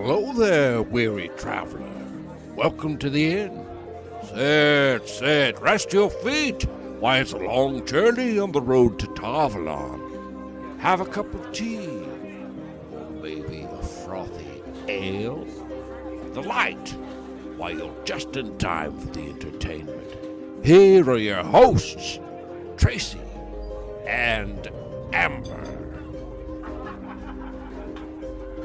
Hello there, weary traveler. Welcome to the inn. Sit, rest your feet. Why, it's a long journey on the road to Tarvalon. Have a cup of tea, or maybe a frothy ale. The light. Why, you're just in time for the entertainment. Here are your hosts, Tracy and Amber.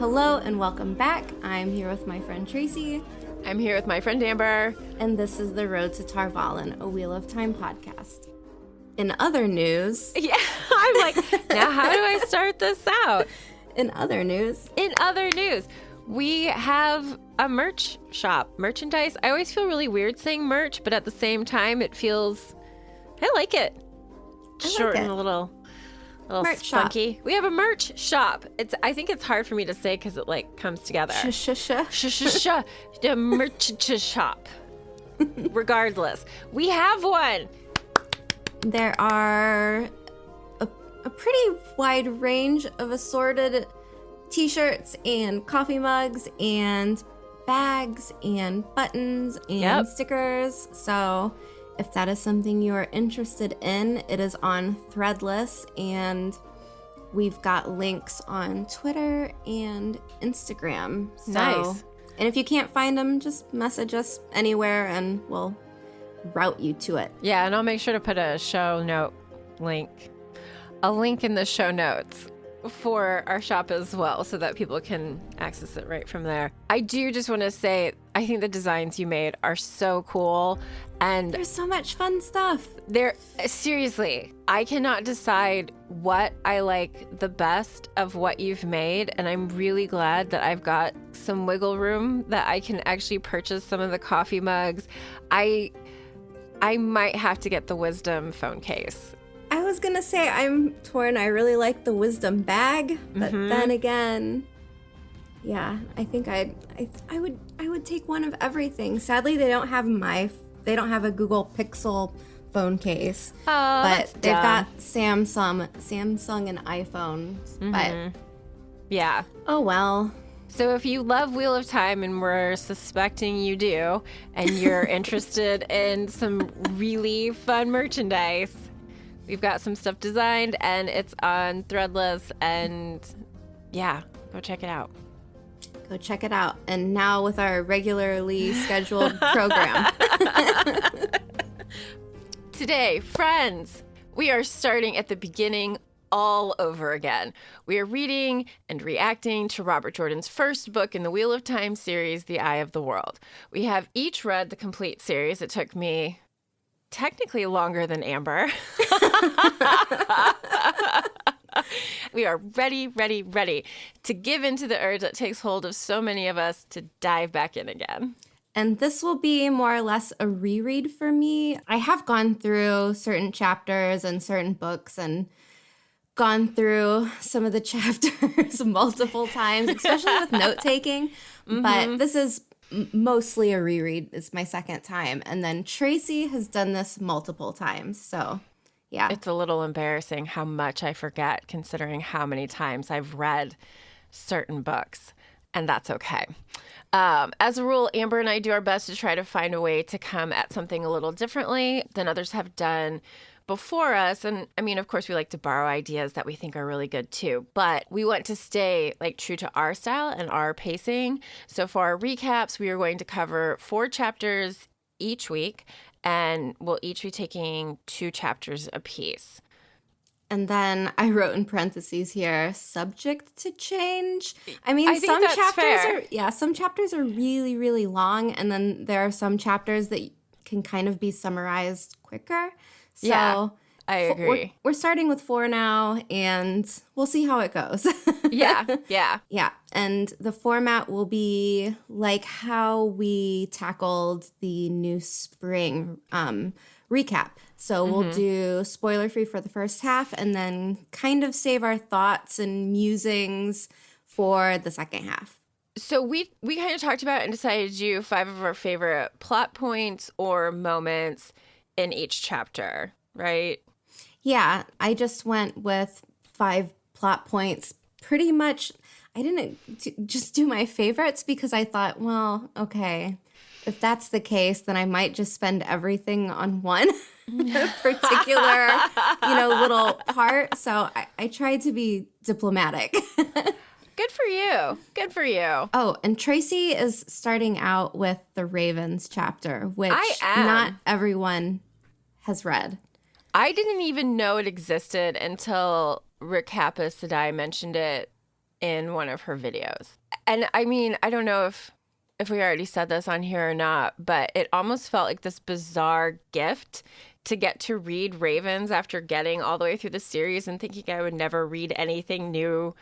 Hello and welcome back. I'm here with my friend Tracy. I'm here with my friend Amber. And this is The Road to Tarvalon, a Wheel of Time podcast. In other news... Yeah, I'm like, now how do I start this out? In other news, we have a merch shop, merchandise. I always feel really weird saying merch, but at the same time, it feels, I like it. Short and a little merch spunky. Shop. We have a merch shop. I think it's hard for me to say because it like comes together. The merch shop. Regardless, we have one. There are a pretty wide range of assorted t-shirts and coffee mugs and bags and buttons and stickers. So if that is something you are interested in, it is on Threadless, and we've got links on Twitter and Instagram. So, nice. And if you can't find them, just message us anywhere and we'll route you to it. Yeah, and I'll make sure to put a link in the show notes for our shop as well so that people can access it right from there. I do just want to say, I think the designs you made are so cool, and there's so much fun stuff. Seriously, I cannot decide what I like the best of what you've made, and I'm really glad that I've got some wiggle room that I can actually purchase some of the coffee mugs. I might have to get the Wisdom phone case. I was gonna say I'm torn. I really like the Wisdom bag, but then again, yeah, I think I would take one of everything. Sadly, they don't have a Google Pixel phone case, but they've got Samsung and iPhones. But yeah, oh well. So if you love Wheel of Time, and we're suspecting you do, and you're interested in some really fun merchandise, we've got some stuff designed, and it's on Threadless, and yeah, go check it out. Go check it out. And now with our regularly scheduled program. Today, friends, we are starting at the beginning all over again. We are reading and reacting to Robert Jordan's first book in the Wheel of Time series, The Eye of the World. We have each read the complete series. It took me technically longer than Amber. We are ready to give into the urge that takes hold of so many of us to dive back in again. And this will be more or less a reread for me. I have gone through certain chapters and certain books and gone through some of the chapters multiple times, especially with note-taking. But this is mostly a reread. It's my second time. And then Tracy has done this multiple times. So, yeah. It's a little embarrassing how much I forget considering how many times I've read certain books. And that's okay. As a rule, Amber and I do our best to try to find a way to come at something a little differently than others have done before us. And I mean, of course, we like to borrow ideas that we think are really good too, but we want to stay like true to our style and our pacing. So for our recaps, we are going to cover 4 chapters each week, and we'll each be taking 2 chapters apiece. And then I wrote in parentheses here, subject to change. I mean, I think some that's chapters fair. some chapters are really, really long, and then there are some chapters that can kind of be summarized quicker. So Yeah, I agree. We're starting with 4 now, and we'll see how it goes. Yeah. Yeah, and the format will be like how we tackled the new spring recap. So we'll do spoiler-free for the first half and then kind of save our thoughts and musings for the second half. So we kind of talked about and decided to do 5 of our favorite plot points or moments in each chapter, right? Yeah, I just went with 5 plot points. Pretty much, I didn't just do my favorites because I thought, well, okay, if that's the case, then I might just spend everything on one particular, little part. So I tried to be diplomatic. Good for you. Good for you. Oh, and Tracy is starting out with the Ravens chapter, which I am. Not everyone has read. I didn't even know it existed until Rick Hapasadai mentioned it in one of her videos. And I mean, I don't know if we already said this on here or not, but it almost felt like this bizarre gift to get to read Ravens after getting all the way through the series and thinking I would never read anything new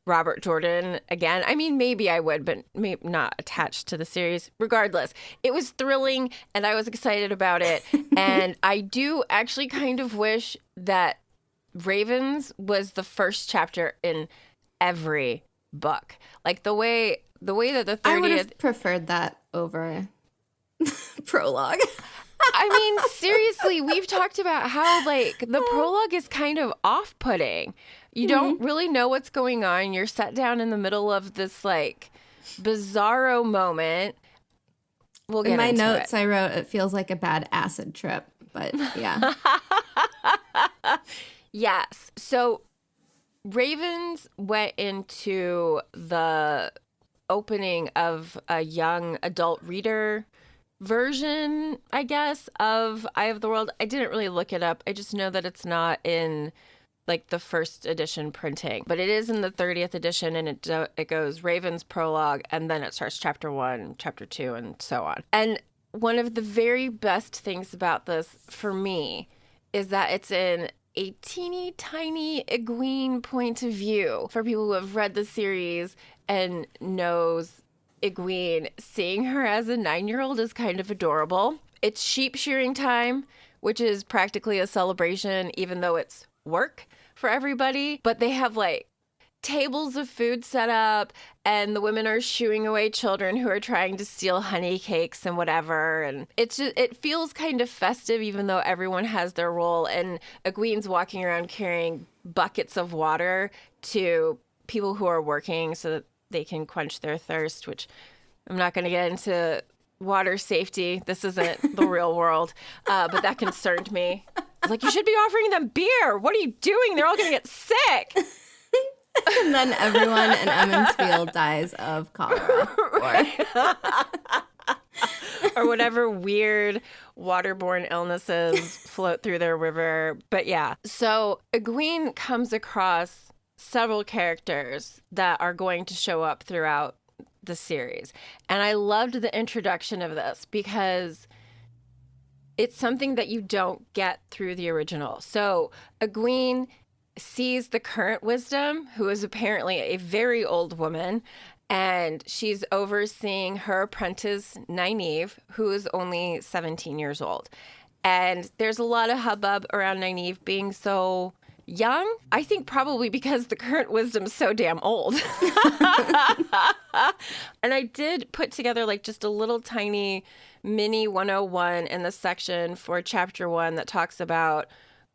Robert Jordan again. I mean, maybe I would, but maybe not attached to the series. Regardless, it was thrilling and I was excited about it. And I do actually kind of wish that Ravens was the first chapter in every book. Like the way that the 30th... I would have preferred that over prologue. I mean, seriously, we've talked about how, like, the prologue is kind of off-putting. You don't really know what's going on. You're set down in the middle of this, like, bizarro moment. We'll get in my into notes, it. I wrote, it feels like a bad acid trip. But, yeah. Yes. So, Ravens went into the opening of a young adult reader version, I guess, of Eye of the World. I didn't really look it up. I just know that it's not in like the first edition printing, but it is in the 30th edition, and it goes Ravens prologue, and then it starts chapter 1, chapter 2, and so on. And one of the very best things about this for me is that it's in a teeny tiny Egwene point of view. For people who have read the series and knows Egwene, seeing her as a 9-year-old is kind of adorable. It's sheep shearing time, which is practically a celebration, even though it's work for everybody. But they have like tables of food set up, and the women are shooing away children who are trying to steal honey cakes and whatever. And it feels kind of festive, even though everyone has their role. And Egwene's walking around carrying buckets of water to people who are working so that they can quench their thirst, which I'm not going to get into water safety. This isn't the real world, but that concerned me. I was like, you should be offering them beer. What are you doing? They're all going to get sick. And then everyone in Emmonsfield dies of cholera. Or whatever weird waterborne illnesses float through their river. But yeah, so Egwene comes across several characters that are going to show up throughout the series. And I loved the introduction of this because it's something that you don't get through the original. So Egwene sees the current wisdom, who is apparently a very old woman, and she's overseeing her apprentice, Nynaeve, who is only 17 years old. And there's a lot of hubbub around Nynaeve being so young. I think probably because the current wisdom's so damn old. And I did put together like just a little tiny mini 101 in the section for chapter 1 that talks about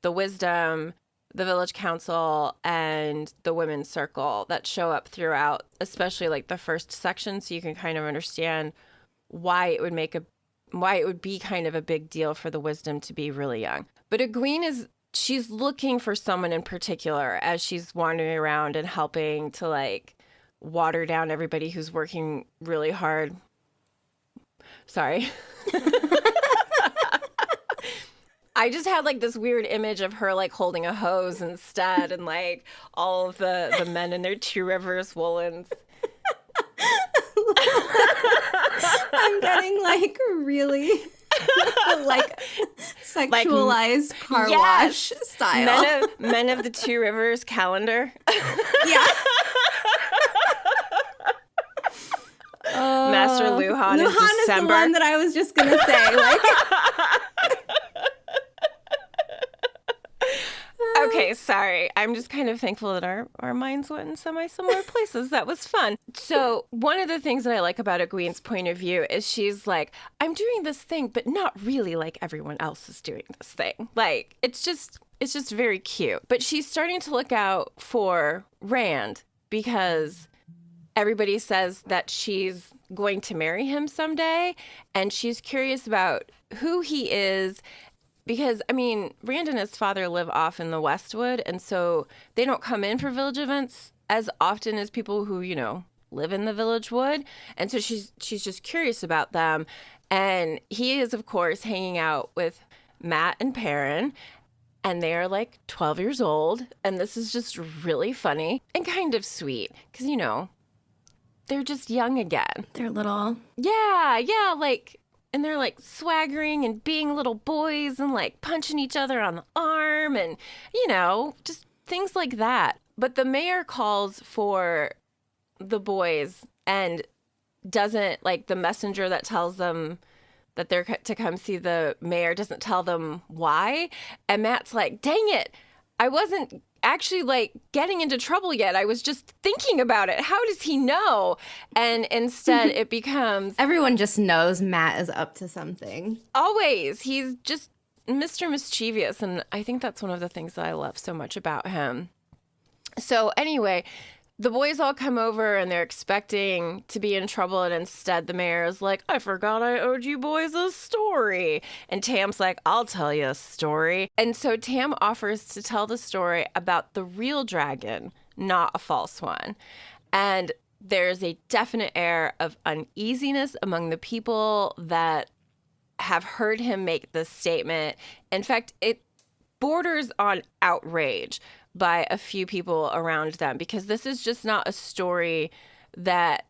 the wisdom, the village council, and the women's circle that show up throughout, especially like the first section, so you can kind of understand why it would be kind of a big deal for the wisdom to be really young. But Egwene she's looking for someone in particular as she's wandering around and helping to like water down everybody who's working really hard. Sorry. I just had like this weird image of her like holding a hose instead, and like all of the men in their Two Rivers woolens. I'm getting like really like sexualized like, car wash style. Men of the Two Rivers calendar. Yeah. Master Luhan is December. Luhan is the one that I was just gonna say. Like. Okay, sorry. I'm just kind of thankful that our minds went in semi-similar places. That was fun. So one of the things that I like about Egwene's point of view is she's like, I'm doing this thing, but not really like everyone else is doing this thing. Like, it's just very cute. But she's starting to look out for Rand because everybody says that she's going to marry him someday, and she's curious about who he is because, I mean, Rand and his father live off in the Westwood, and so they don't come in for village events as often as people who, you know, live in the village would. And so she's just curious about them. And he is, of course, hanging out with Matt and Perrin, and they are like 12 years old. And this is just really funny and kind of sweet because, you know, they're just young again. They're little. Yeah, like, and they're like swaggering and being little boys and like punching each other on the arm and, you know, just things like that. But the mayor calls for the boys and doesn't, like, the messenger that tells them that they're to come see the mayor doesn't tell them why. And Matt's like, dang it, I wasn't actually like getting into trouble yet. I was just thinking about it. How does he know? And instead it becomes... Everyone just knows Matt is up to something. Always. He's just Mr. Mischievous. And I think that's one of the things that I love so much about him. So anyway, the boys all come over and they're expecting to be in trouble. And instead the mayor is like, I forgot I owed you boys a story. And Tam's like, I'll tell you a story. And so Tam offers to tell the story about the real dragon, not a false one. And there's a definite air of uneasiness among the people that have heard him make this statement. In fact, it borders on outrage by a few people around them, because this is just not a story that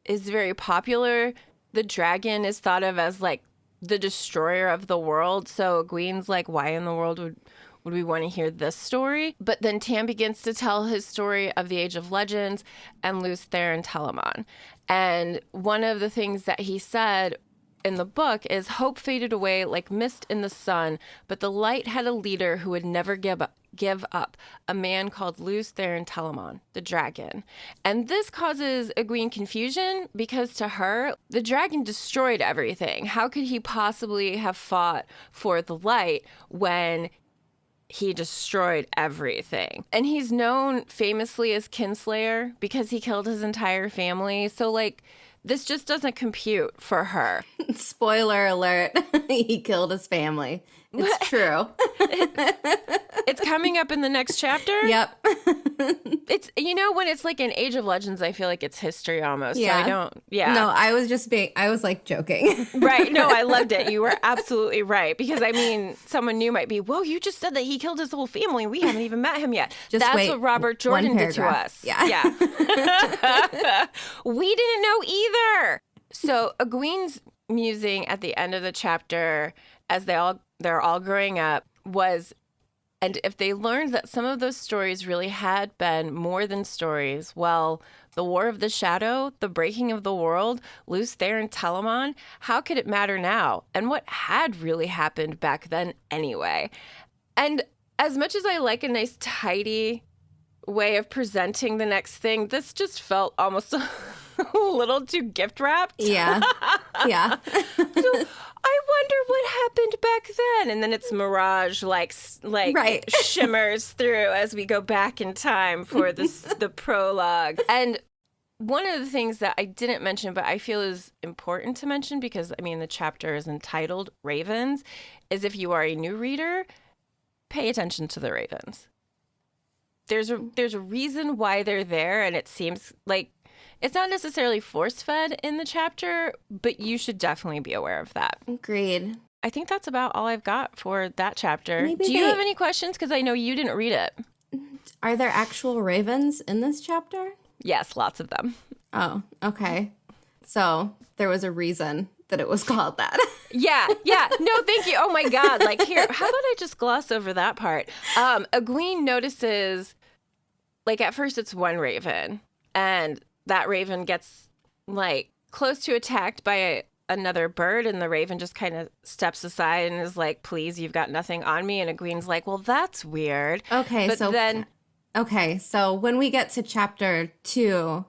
is very popular. The dragon is thought of as like the destroyer of the world. So Egwene's like, why in the world would we want to hear this story? But then Tam begins to tell his story of the Age of Legends and Lews Therin Telamon. And one of the things that he said in the book is hope faded away like mist in the sun, but the light had a leader who would never give up, a man called Lews Therin Telamon, the dragon. And this causes Egwene confusion because to her, the dragon destroyed everything. How could he possibly have fought for the light when he destroyed everything? And he's known famously as Kinslayer because he killed his entire family. So like, this just doesn't compute for her. Spoiler alert, he killed his family. It's true. It's coming up in the next chapter. Yep. It's, you know, when it's like an Age of Legends, I feel like it's history almost. Yeah. So No, I was like joking. Right. No, I loved it. You were absolutely right. Because I mean, someone new might be, whoa, you just said that he killed his whole family. We haven't even met him yet. That's what Robert Jordan did to us. Yeah. We didn't know either. So Egwene's musing at the end of the chapter, as they're all growing up, was, and if they learned that some of those stories really had been more than stories, well, the War of the Shadow, the breaking of the world, Lews Therin Telamon, how could it matter now? And what had really happened back then anyway? And as much as I like a nice, tidy way of presenting the next thing, this just felt almost a little too gift wrapped. Yeah. So I wonder what happened back then. And then it's Mirage like right. shimmers through as we go back in time for the prologue. And one of the things that I didn't mention, but I feel is important to mention because, I mean, the chapter is entitled Ravens, is if you are a new reader, pay attention to the ravens. There's a reason why they're there, and it seems like it's not necessarily force-fed in the chapter, but you should definitely be aware of that. Agreed. I think that's about all I've got for that chapter. Maybe Do you have any questions? Because I know you didn't read it. Are there actual ravens in this chapter? Yes, lots of them. Oh, okay. So there was a reason that it was called that. Yeah. No, thank you. Oh my God. Like here, how about I just gloss over that part? Egwene notices, like at first it's one raven, and that raven gets like close to attacked by another bird, and the raven just kind of steps aside and is like, please, you've got nothing on me. And Egwene's like, well, that's weird. Okay. So when we get to chapter 2,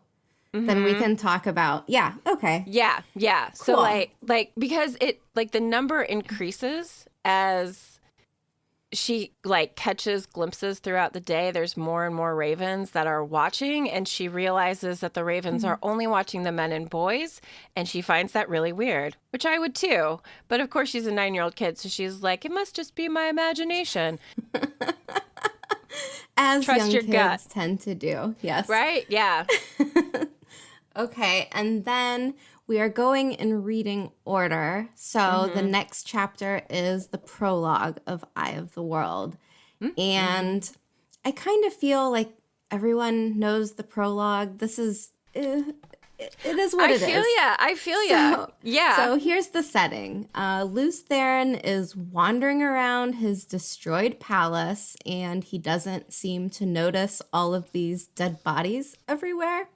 then we can talk about, okay. Yeah. Cool. So like because it, like the number increases as she like catches glimpses throughout the day. There's more and more ravens that are watching, and she realizes that the ravens are only watching the men and boys, and she finds that really weird, which I would too. But of course, she's a 9-year-old kid, so she's like, it must just be my imagination. As Trust young your kids gut. tend to do. Yes. Right? Yeah. Okay, and then we are going in reading order. So the next chapter is the prologue of Eye of the World. And I kind of feel like everyone knows the prologue. This is, it is what it is. I feel ya. Yeah. So here's the setting. Lews Therin is wandering around his destroyed palace, and he doesn't seem to notice all of these dead bodies everywhere.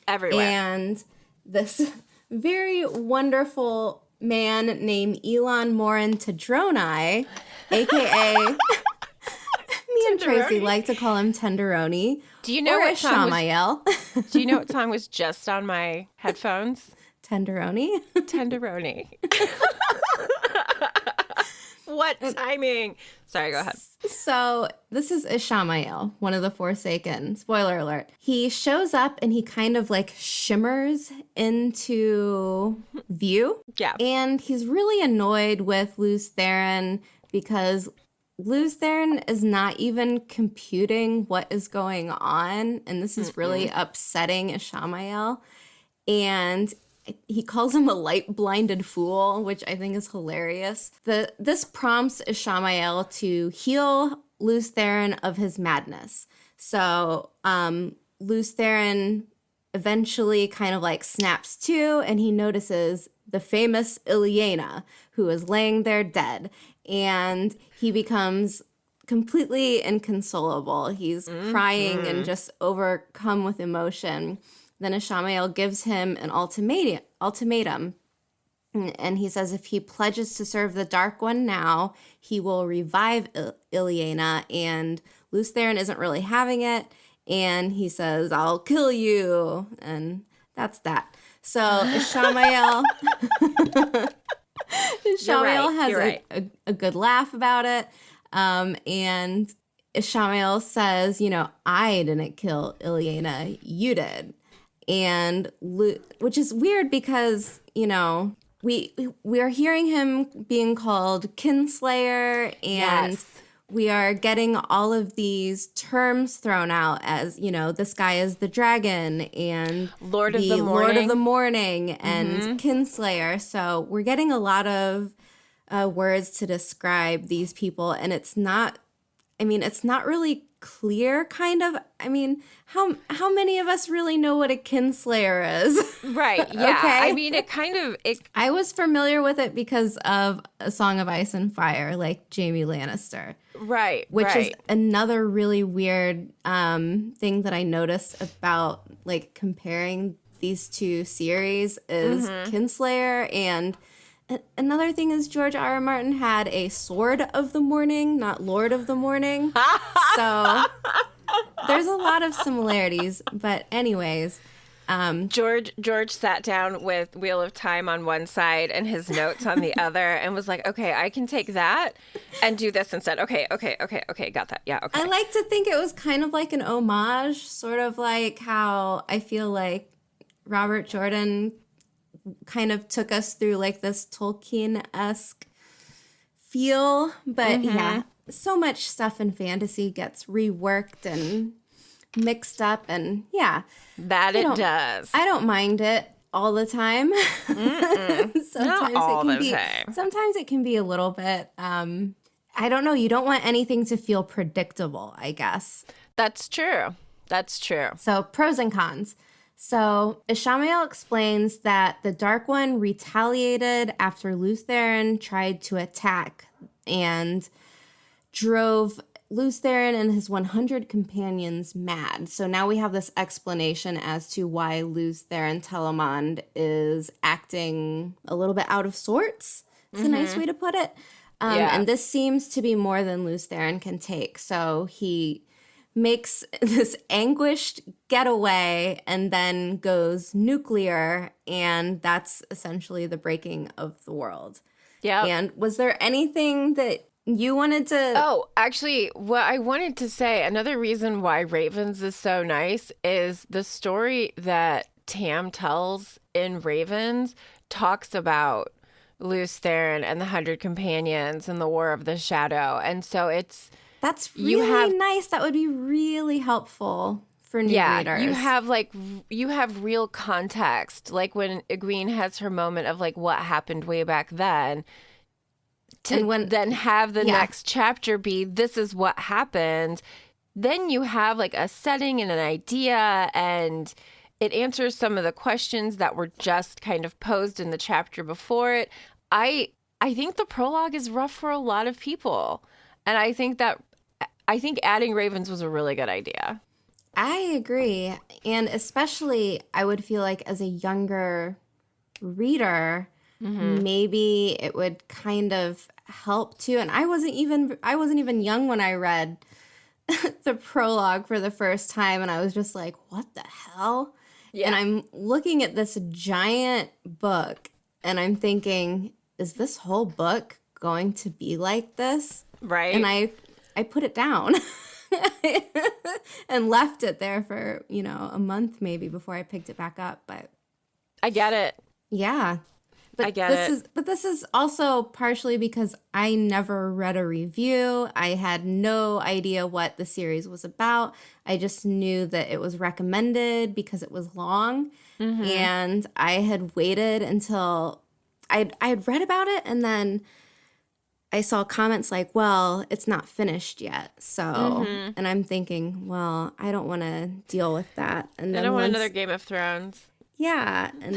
And this very wonderful man named Elon Morin Tadroni, a.k.a. me and Tracy like to call him Tenderoni. Do you know or what song Ishamael. Do you know what song was just on my headphones? Tenderoni? Tenderoni. What timing? Sorry, go ahead. So this is Ishamael, one of the Forsaken. Spoiler alert. He shows up and he kind of like shimmers into view. Yeah. And he's really annoyed with Lews Therin because Lews Therin is not even computing what is going on. And this is really upsetting Ishamael. And he calls him a light-blinded fool, which I think is hilarious. This prompts Ishamael to heal Lews Therin of his madness. So Lews Therin eventually kind of like snaps to, and he notices the famous Ilyena, who is laying there dead. And he becomes completely inconsolable. He's crying and just overcome with emotion. Then Ishamael gives him an ultimatum. And he says if he pledges to serve the Dark One now, he will revive Ilyena. And Lews Therin isn't really having it. And he says, I'll kill you. And that's that. So Ishamael... Ishamael has a good laugh about it. And Ishamael says, I didn't kill Ilyena, you did. And which is weird because, we are hearing him being called Kinslayer, and we are getting all of these terms thrown out as, this guy is the dragon and Lord of the Morning and Kinslayer. So we're getting a lot of words to describe these people, and it's not really clear, kind of. I mean, how many of us really know what a Kinslayer is? Right, yeah. Okay. I mean, I was familiar with it because of A Song of Ice and Fire, like Jaime Lannister. Right, Which is another really weird thing that I noticed about, like, comparing these two series is Kinslayer. And another thing is George R. R. Martin had a Sword of the Morning, not Lord of the Morning. So there's a lot of similarities. But anyways... George sat down with Wheel of Time on one side and his notes on the other and was like, okay, I can take that and do this instead. Okay, got that. Yeah, okay. I like to think it was kind of like an homage, sort of like how I feel like Robert Jordan kind of took us through like this Tolkien-esque feel. But yeah, so much stuff in fantasy gets reworked and mixed up, and yeah. That it does. I don't mind it all the time. Sometimes it can be a little bit, I don't know, you don't want anything to feel predictable, I guess. That's true. So pros and cons. So Ishamael explains that the Dark One retaliated after Lews Therin tried to attack and drove Lews Therin and his 100 companions mad. So now we have this explanation as to why Lews Therin Telamon is acting a little bit out of sorts. It's a nice way to put it. And this seems to be more than Lews Therin can take. So he makes this anguished getaway and then goes nuclear, and that's essentially the breaking of the world. Yeah. And was there anything that You wanted to. Oh, actually, what I wanted to say, another reason why Ravens is so nice is the story that Tam tells in Ravens talks about Lews Therin and the Hundred Companions and the War of the Shadow. And so That's you really have nice. That would be really helpful for new yeah, readers. you have real context. Like when Egwene has her moment of like what happened way back then, to then have the next chapter be this is what happened. Then you have like a setting and an idea, and it answers some of the questions that were just kind of posed in the chapter before it. I think the prologue is rough for a lot of people, and I think adding Ravens was a really good idea. I agree. And especially, I would feel like as a younger reader, maybe it would kind of help too. And I wasn't even young when I read the prologue for the first time, and I was just like, what the hell? Yeah. And I'm looking at this giant book, and I'm thinking, is this whole book going to be like this? Right. And I put it down. And left it there for, a month maybe before I picked it back up. But I get it. Yeah. But I get it. But this is also partially because I never read a review. I had no idea what the series was about. I just knew that it was recommended because it was long. And I had waited until I had read about it, and then I saw comments like, well, it's not finished yet. So, and I'm thinking, well, I don't want to deal with that. And then I don't want another Game of Thrones. Yeah. And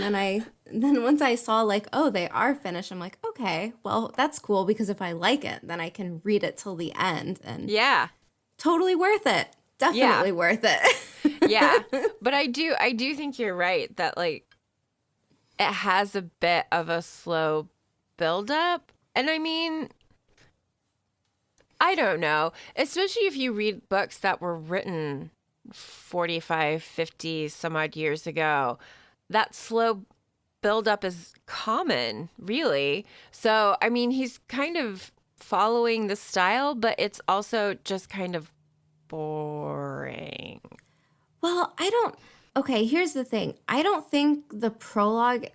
then once I saw like, oh, they are finished, I'm like, okay, well, that's cool, because if I like it, then I can read it till the end. And yeah, totally worth it. Definitely worth it. Yeah. But I do think you're right that like it has a bit of a slow buildup. And I mean, I don't know, especially if you read books that were written 45, 50 some odd years ago, that slow buildup is common, really. So, I mean, he's kind of following the style, but it's also just kind of boring. Well, okay, here's the thing. I don't think the prologue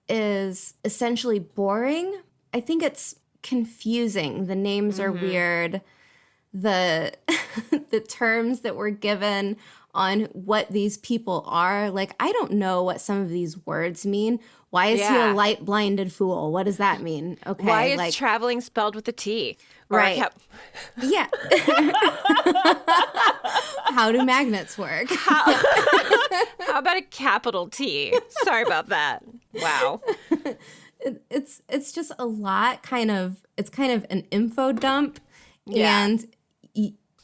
is essentially boring. I think it's confusing. The names are weird. The the terms that were given on what these people are, like, I don't know what some of these words mean. Why is he a light blinded fool? What does that mean? Okay, why is traveling spelled with a T? Right. Yeah. How do magnets work? How about a capital T? Sorry about that. Wow. It's just a lot. It's kind of an info dump, and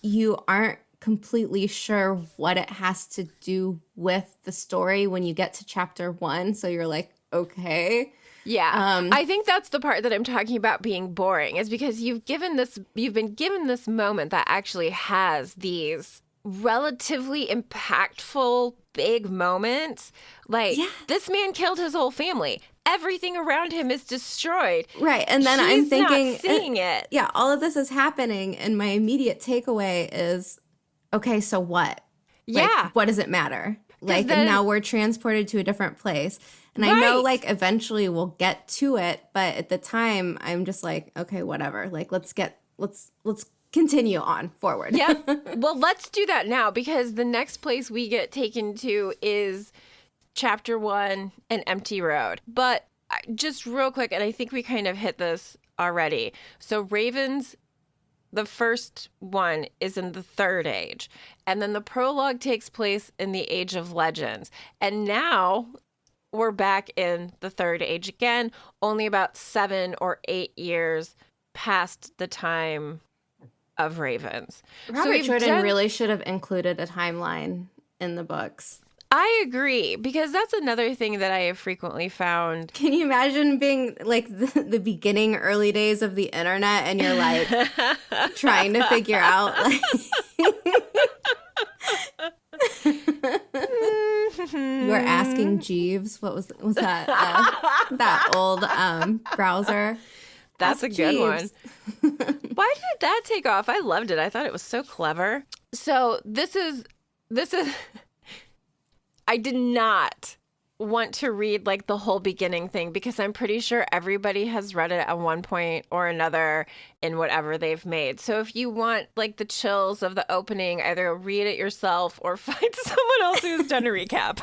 you aren't completely sure what it has to do with the story when you get to chapter 1. So you're like, okay. Yeah. I think that's the part that I'm talking about being boring, is because you've been given this moment that actually has these relatively impactful big moments. Like, this man killed his whole family. Everything around him is destroyed. Right. And then I'm thinking, not seeing it. Yeah, all of this is happening, and my immediate takeaway is, okay, so what? Yeah. Like, what does it matter? Like, now we're transported to a different place. And I know, like, eventually we'll get to it, but at the time, I'm just like, okay, whatever. Like, let's continue on forward. Yeah. Well, let's do that now, because the next place we get taken to is chapter 1, An Empty Road. But just real quick, and I think we kind of hit this already. So Ravens, the first one, is in the Third Age. And then the prologue takes place in the Age of Legends. And now we're back in the Third Age again, only about 7 or 8 years past the time of Ravens. Robert Jordan really should have included a timeline in the books. I agree, because that's another thing that I have frequently found. Can you imagine being like the beginning, early days of the internet, and you're like trying to figure out like you were asking Jeeves, what was that that old browser? That's a good one. Jeeves. Why did that take off? I loved it. I thought it was so clever. So this is I did not want to read like the whole beginning thing because I'm pretty sure everybody has read it at one point or another in whatever they've made. So if you want like the chills of the opening, either read it yourself or find someone else who's done a recap.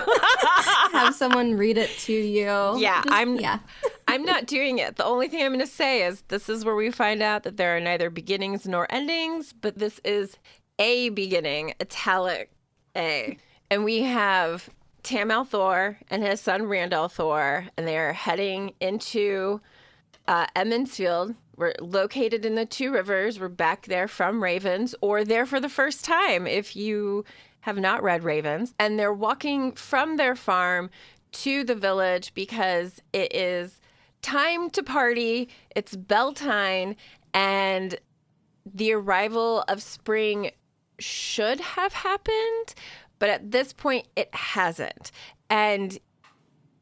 Have someone read it to you. Yeah, Yeah. I'm not doing it. The only thing I'm going to say is this is where we find out that there are neither beginnings nor endings, but this is a beginning, italic A. And we have Tam Althor and his son Rand Thor, and they are heading into Emond's Field. We're located in the Two Rivers. We're back there from Ravens, or there for the first time if you have not read Ravens. And they're walking from their farm to the village because it is time to party. It's Beltane, and the arrival of spring should have happened, but at this point, it hasn't. And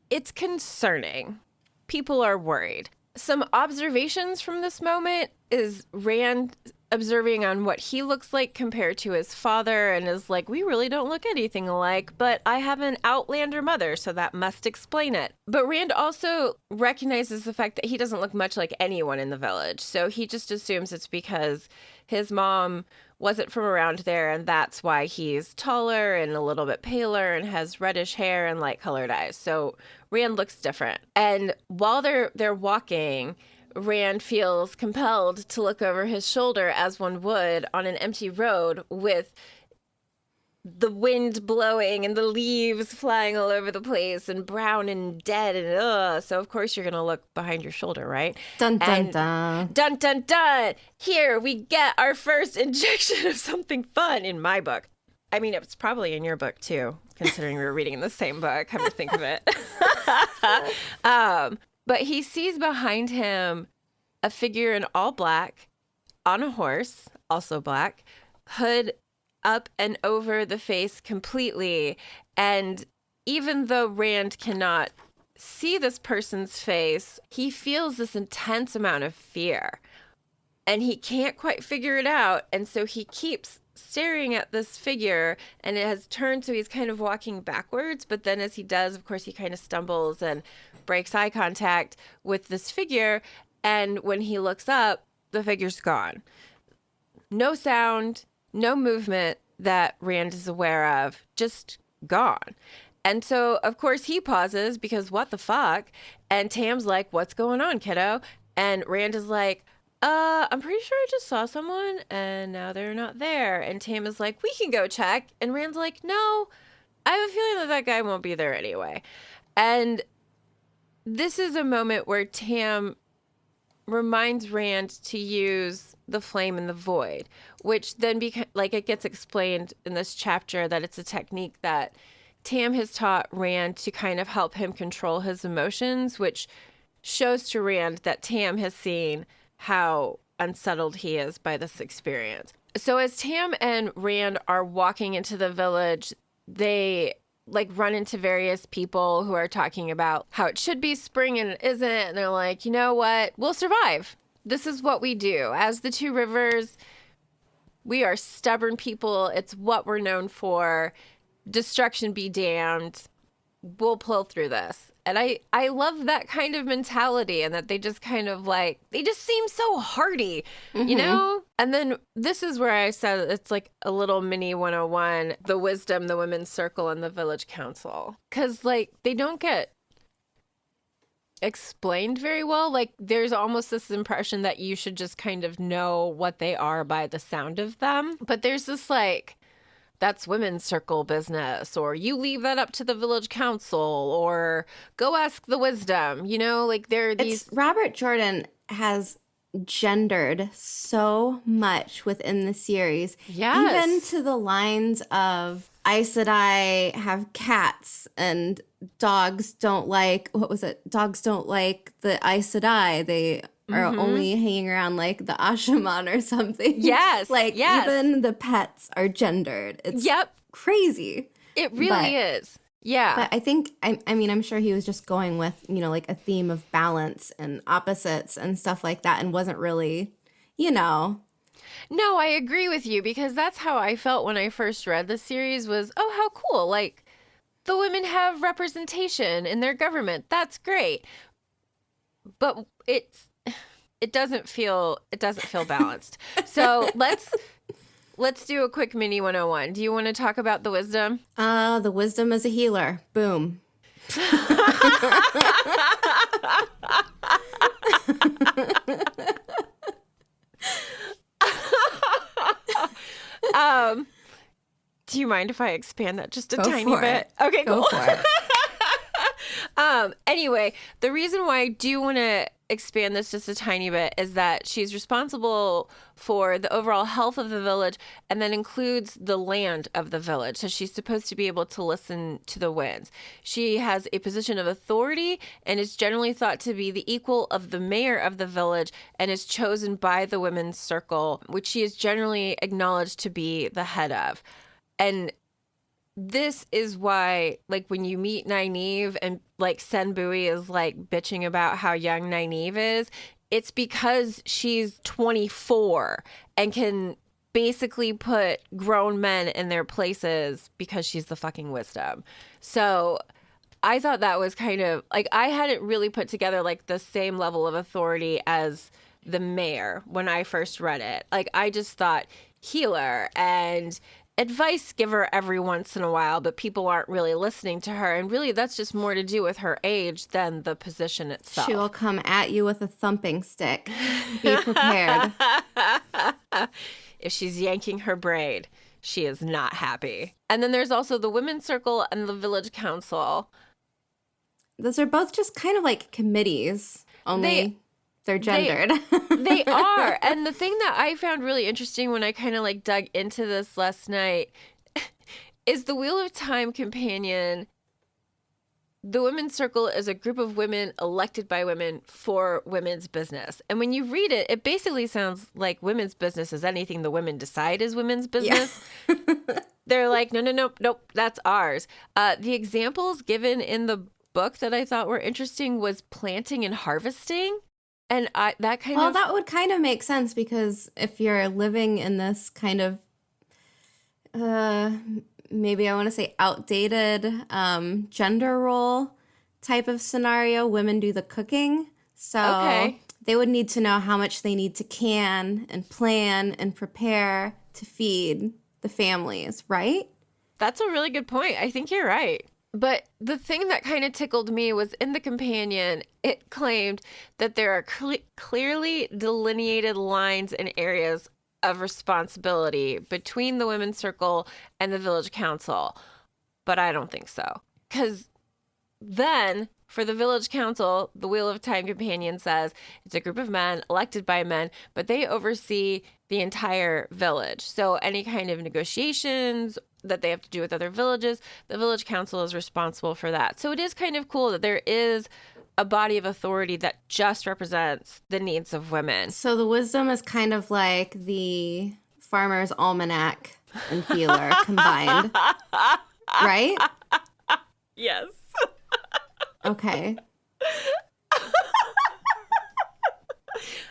it's concerning. People are worried. Some observations from this moment is Rand observing on what he looks like compared to his father and is like, we really don't look anything alike, but I have an Outlander mother, so that must explain it. But Rand also recognizes the fact that he doesn't look much like anyone in the village. So he just assumes it's because his mom wasn't from around there, and that's why he's taller and a little bit paler and has reddish hair and light-colored eyes. So Rand looks different. And while they're walking, Rand feels compelled to look over his shoulder as one would on an empty road with the wind blowing and the leaves flying all over the place and brown and dead and so of course you're gonna look behind your shoulder, right? Dun dun dun. Dun dun dun. Here we get our first injection of something fun in my book. I mean, it's probably in your book too, considering we were reading the same book. Come to think of it. But he sees behind him a figure in all black on a horse, also black, hood up and over the face completely. And even though Rand cannot see this person's face, he feels this intense amount of fear. And he can't quite figure it out. And so he keeps staring at this figure, and it has turned, so he's kind of walking backwards. But then as he does, of course, he kind of stumbles and breaks eye contact with this figure. And when he looks up, the figure's gone. No sound, no movement that Rand is aware of, just gone. And so, of course, he pauses because what the fuck? And Tam's like, what's going on, kiddo? And Rand is like, I'm pretty sure I just saw someone and now they're not there. And Tam is like, we can go check. And Rand's like, no, I have a feeling that that guy won't be there anyway. And this is a moment where Tam reminds Rand to use the flame in the void, which then it gets explained in this chapter that it's a technique that Tam has taught Rand to kind of help him control his emotions, which shows to Rand that Tam has seen how unsettled he is by this experience. So as Tam and Rand are walking into the village, they run into various people who are talking about how it should be spring and it isn't. And they're like, you know what? We'll survive. This is what we do. As the Two Rivers, we are stubborn people. It's what we're known for. Destruction be damned. We'll pull through this. And I love that kind of mentality, and that they just kind of they just seem so hardy, you know? And then this is where I said it's like a little mini 101, the wisdom, the women's circle, and the village council. Because they don't get explained very well. There's almost this impression that you should just kind of know what they are by the sound of them. But there's this that's women's circle business, or you leave that up to the village council, or go ask the wisdom, there are these. Robert Jordan has gendered so much within the series. Yes. Even to the lines of Aes Sedai have cats and dogs don't like, Dogs don't like the Aes Sedai. They are only hanging around the Ashaman or something. Yes. Even the pets are gendered. It's crazy. It really is. Yeah. But I think, I mean, I'm sure he was just going with, like a theme of balance and opposites and stuff like that, and wasn't really, you know. No, I agree with you because that's how I felt when I first read the series was, oh, how cool. Like the women have representation in their government. That's great. But it doesn't feel balanced. So let's do a quick mini 101. Do you want to talk about the wisdom? The wisdom is a healer. Boom. Do you mind if I expand that just a Go tiny for bit? it. Okay, Go cool. for it. Anyway, the reason why I do want to expand this just a tiny bit is that she's responsible for the overall health of the village and then includes the land of the village. So she's supposed to be able to listen to the winds. She has a position of authority and is generally thought to be the equal of the mayor of the village and is chosen by the women's circle, which she is generally acknowledged to be the head of. And this is why, like, when you meet Nynaeve and, like, Senbui is, like, bitching about how young Nynaeve is, it's because she's 24 and can basically put grown men in their places because she's the fucking wisdom. So I thought that was kind of, like, I hadn't really put together, like, the same level of authority as the mayor when I first read it. Like, I just thought healer and advice giver every once in a while, but people aren't really listening to her. And really, that's just more to do with her age than the position itself. She will come at you with a thumping stick. Be prepared. If she's yanking her braid, she is not happy. And then there's also the women's circle and the village council. Those are both just kind of like committees, only they're gendered. They are. And the thing that I found really interesting when I kind of like dug into this last night is the Wheel of Time companion. The women's circle is a group of women elected by women for women's business. And when you read it, it basically sounds like women's business is anything the women decide is women's business. Yeah. They're like, nope, that's ours. The examples given in the book that I thought were interesting was planting and harvesting. And that would kind of make sense because if you're living in this kind of, maybe I want to say outdated gender role type of scenario, women do the cooking. So they would need to know how much they need to can and plan and prepare to feed the families, right? That's a really good point. I think you're right. But the thing that kind of tickled me was in the companion, it claimed that there are clearly delineated lines and areas of responsibility between the women's circle and the village council. But I don't think so. Because then for the village council, the Wheel of Time companion says it's a group of men elected by men, but they oversee the entire village. So any kind of negotiations that they have to do with other villages, the village council is responsible for that. So it is kind of cool that there is a body of authority that just represents the needs of women. So the wisdom is kind of like the farmer's almanac and healer combined, right? Yes. Okay.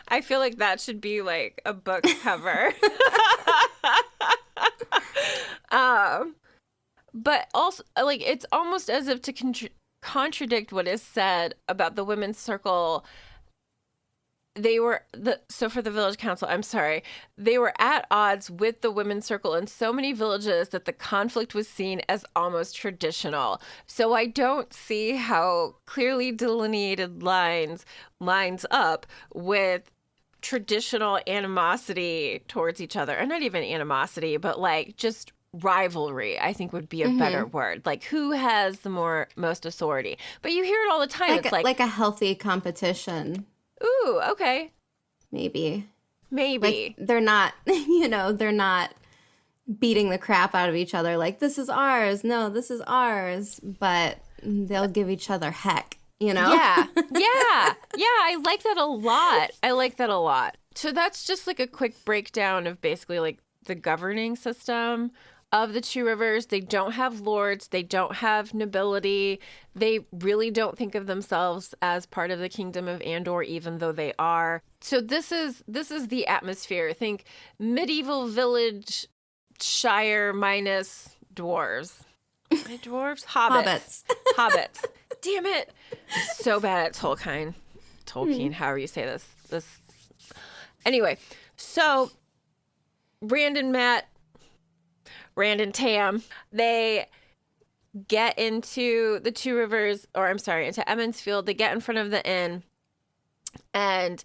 I feel like that should be like a book cover. But also, like, it's almost as if to contradict what is said about the women's circle. For the village council, they were at odds with the women's circle in so many villages that the conflict was seen as almost traditional. So I don't see how clearly delineated lines up with traditional animosity towards each other. Or not even animosity, but like just rivalry, I think would be a better word. Like who has the most authority? But you hear it all the time. It's like a healthy competition. Ooh, okay. Maybe. Like, they're not, they're not beating the crap out of each other. Like, this is ours. No, this is ours. But they'll give each other heck, Yeah. I like that a lot. So that's just like a quick breakdown of basically like the governing system of the Two Rivers. They don't have lords. They don't have nobility. They really don't think of themselves as part of the kingdom of Andor, even though they are. So this is the atmosphere. Think medieval village, Shire minus dwarves. Dwarves? Hobbits. Hobbits. Damn it. I'm so bad at Tolkien, however you say this. Anyway, so Rand and Tam, they get into the Two Rivers, into Emond's Field. They get in front of the inn, and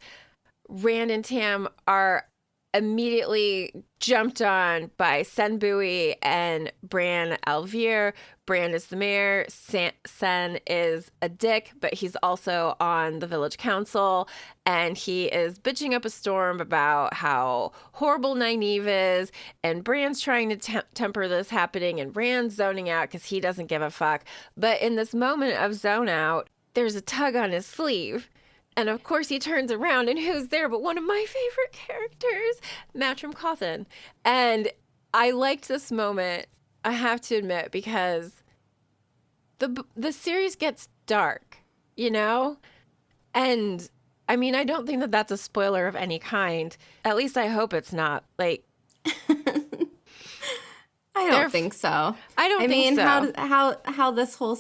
Rand and Tam are immediately jumped on by Senbui and Bran Alvear. Bran is the mayor. Sen is a dick, but he's also on the village council, and he is bitching up a storm about how horrible Nynaeve is, and Bran's trying to temper this happening, and Rand's zoning out because he doesn't give a fuck. But in this moment of zone out, there's a tug on his sleeve. And of course he turns around, and who's there but one of my favorite characters, Matrim Cawthon. And I liked this moment, I have to admit, because the series gets dark, you know? And I mean, I don't think that that's a spoiler of any kind. At least I hope it's not. Like, I don't think so. I mean, how this whole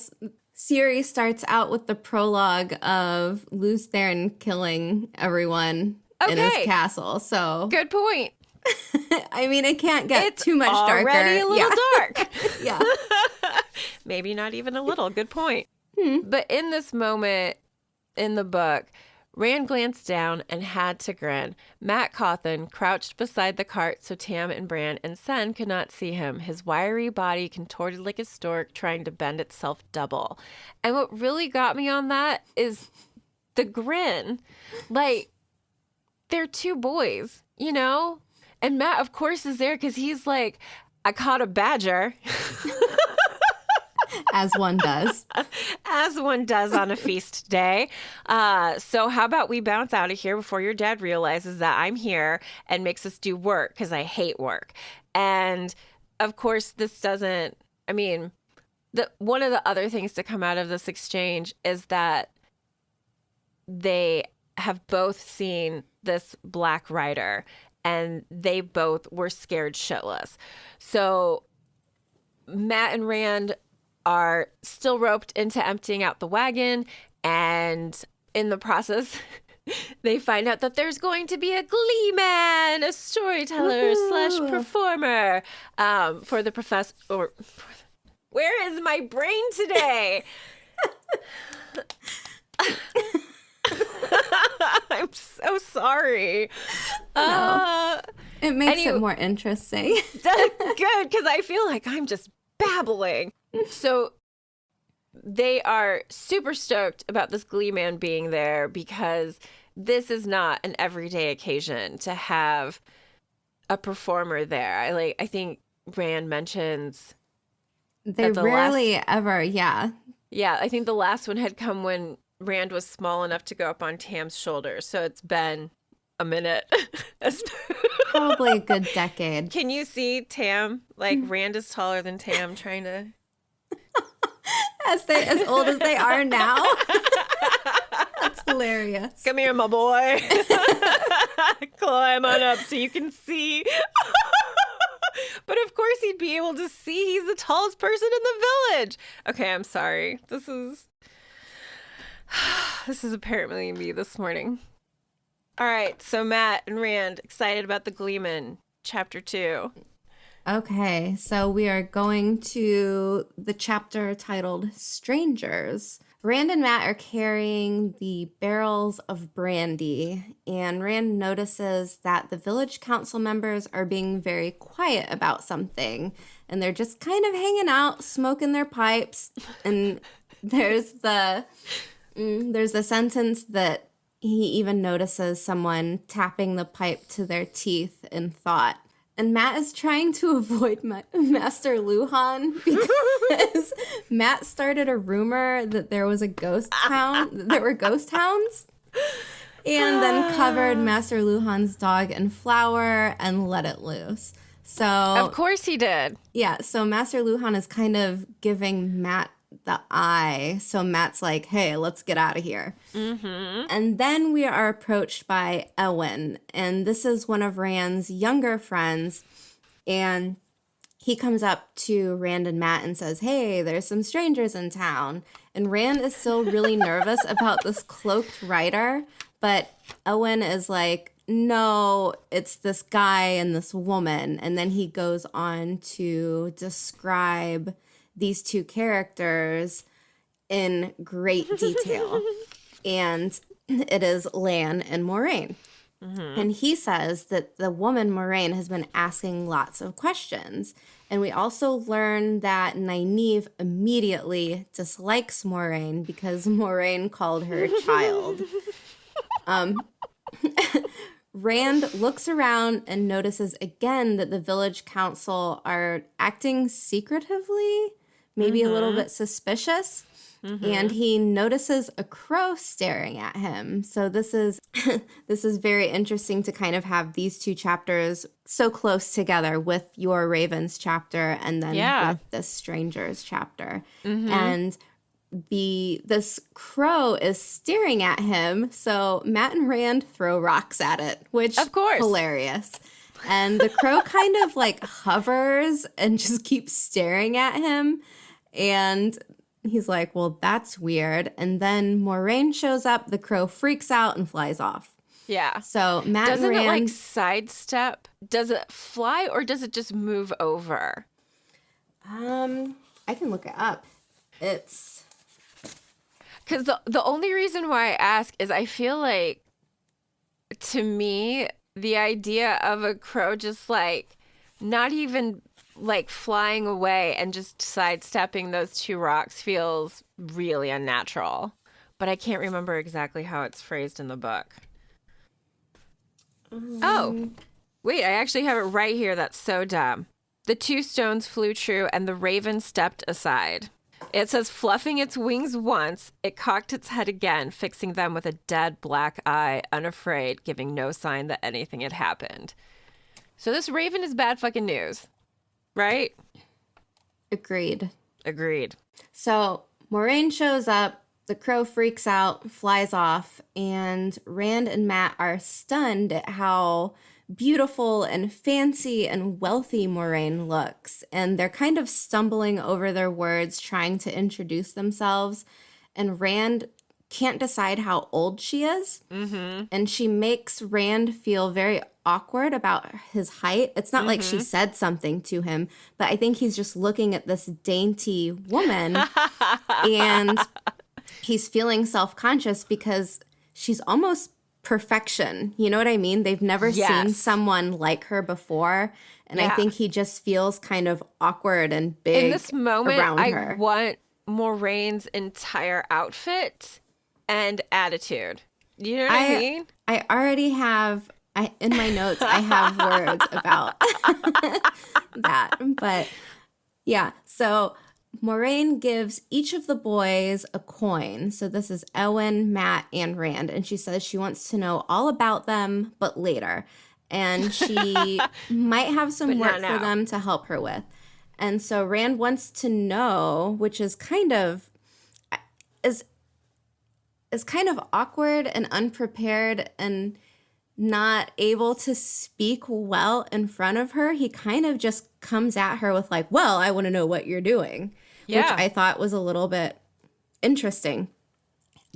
series starts out with the prologue of Lews Therin killing everyone in his castle. So good point. I mean, it can't get too much darker. Already a little dark. Yeah. Maybe not even a little. Good point. But in this moment in the book, Rand glanced down and had to grin. Mat Cawthon crouched beside the cart so Tam and Bran and Sen could not see him, his wiry body contorted like a stork trying to bend itself double. And what really got me on that is the grin. Like, they're two boys, you know? And Matt, of course, is there because he's like, I caught a badger. As one does. As one does on a feast day. So how about we bounce out of here before your dad realizes that I'm here and makes us do work because I hate work. And of course, this doesn't, I mean, one of the other things to come out of this exchange is that they have both seen this Black Rider and they both were scared shitless. So Matt and Rand are still roped into emptying out the wagon, and in the process, they find out that there's going to be a glee man, a storyteller / performer for the professor. Where is my brain today? I'm so sorry. No. It makes it more interesting. Good, because I feel like I'm just babbling. So they are super stoked about this glee man being there because this is not an everyday occasion to have a performer there. I think Rand mentions they rarely ever, yeah. Yeah, I think the last one had come when Rand was small enough to go up on Tam's shoulders. So it's been a minute. Probably a good decade. Can you see Tam? Like, Rand is taller than Tam trying to... As old as they are now. That's hilarious. Come here, my boy. Climb on up so you can see. But of course he'd be able to see. He's the tallest person in the village. Okay, I'm sorry. This is apparently me this morning. All right, so Matt and Rand, excited about the Gleeman, Chapter 2. Okay, so we are going to the chapter titled Strangers. Rand and Matt are carrying the barrels of brandy, and Rand notices that the village council members are being very quiet about something, and they're just kind of hanging out, smoking their pipes, and there's the sentence that he even notices someone tapping the pipe to their teeth in thought. And Matt is trying to avoid Master Luhan because Matt started a rumor that there was a ghost town, that there were ghost hounds, and then covered Master Luhan's dog in flour and let it loose. So Of course he did. yeah, so Master Luhan is kind of giving Matt the eye. So Matt's like, hey, let's get out of here. Mm-hmm. And then we are approached by Egwene, and this is one of Rand's younger friends. And he comes up to Rand and Matt and says, hey, there's some strangers in town. And Rand is still really nervous about this cloaked rider, but Egwene is like, no, it's this guy and this woman. And then he goes on to describe these two characters in great detail. And it is Lan and Moraine. Mm-hmm. And he says that the woman Moraine has been asking lots of questions. And we also learn that Nynaeve immediately dislikes Moraine because Moraine called her a child. Rand looks around and notices again that the village council are acting secretively, maybe a little bit suspicious. Mm-hmm. And he notices a crow staring at him. So this is very interesting to kind of have these two chapters so close together with your Ravens chapter and then with the Strangers chapter. Mm-hmm. And this crow is staring at him, so Matt and Rand throw rocks at it, which of course hilarious. And the crow kind of like hovers and just keeps staring at him, and he's like, well, that's weird. And then Moraine shows up, the crow freaks out and flies off. Yeah. So Matt doesn't and Rand, it like sidestep? Does it fly or does it just move over? I can look it up. It's because the only reason why I ask is I feel like, to me, the idea of a crow just like not even like flying away and just sidestepping those two rocks feels really unnatural. But I can't remember exactly how it's phrased in the book. Oh, wait, I actually have it right here. That's so dumb. The two stones flew true and the raven stepped aside. It says, fluffing its wings once, it cocked its head again, fixing them with a dead black eye, unafraid, giving no sign that anything had happened. So this raven is bad fucking news, right? Agreed. So Moraine shows up, the crow freaks out, flies off, and Rand and Matt are stunned at how beautiful and fancy and wealthy Moraine looks. And they're kind of stumbling over their words, trying to introduce themselves. And Rand can't decide how old she is. Mm-hmm. And she makes Rand feel very awkward about his height. It's not like she said something to him, but I think he's just looking at this dainty woman and he's feeling self-conscious because she's almost perfection. You know what I mean? They've never seen someone like her before. And I think he just feels kind of awkward and big in this moment, around her. I want Moraine's entire outfit and attitude. You know what I mean? I already have, in my notes, I have words about that. But yeah, so Moraine gives each of the boys a coin. So this is Egwene, Matt, and Rand. And she says she wants to know all about them, but later. And she might have some work for them to help her with. And so Rand wants to know, which is kind of kind of awkward and unprepared and not able to speak well in front of her. He kind of just comes at her with like, well, I want to know what you're doing. Which I thought was a little bit interesting.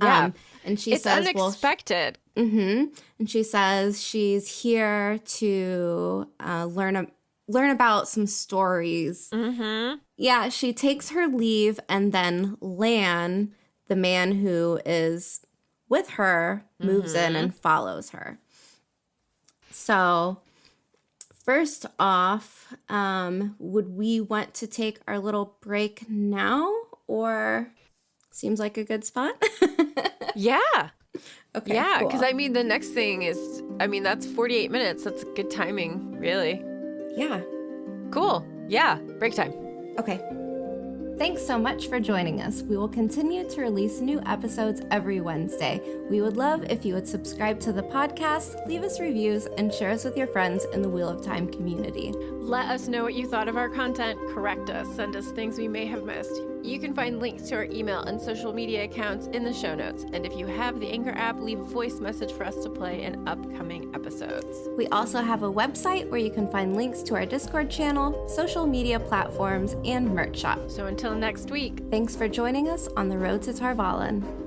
Yeah. And she it's says, unexpected. And she says she's here to learn about some stories. Mm-hmm. Yeah, she takes her leave, and then Lan, the man who is with her, moves in and follows her. So first off, would we want to take our little break now, or seems like a good spot? Yeah. Okay. Yeah, cool. because I mean, the next thing is, that's 48 minutes. That's good timing, really. Yeah. Cool. Yeah, break time. Okay. Thanks so much for joining us. We will continue to release new episodes every Wednesday. We would love if you would subscribe to the podcast, leave us reviews, and share us with your friends in the Wheel of Time community. Let us know what you thought of our content, correct us, send us things we may have missed. You can find links to our email and social media accounts in the show notes. And if you have the Anchor app, leave a voice message for us to play in upcoming episodes. We also have a website where you can find links to our Discord channel, social media platforms, and merch shop. So until next week, Thanks for joining us on the road to Tarvalon.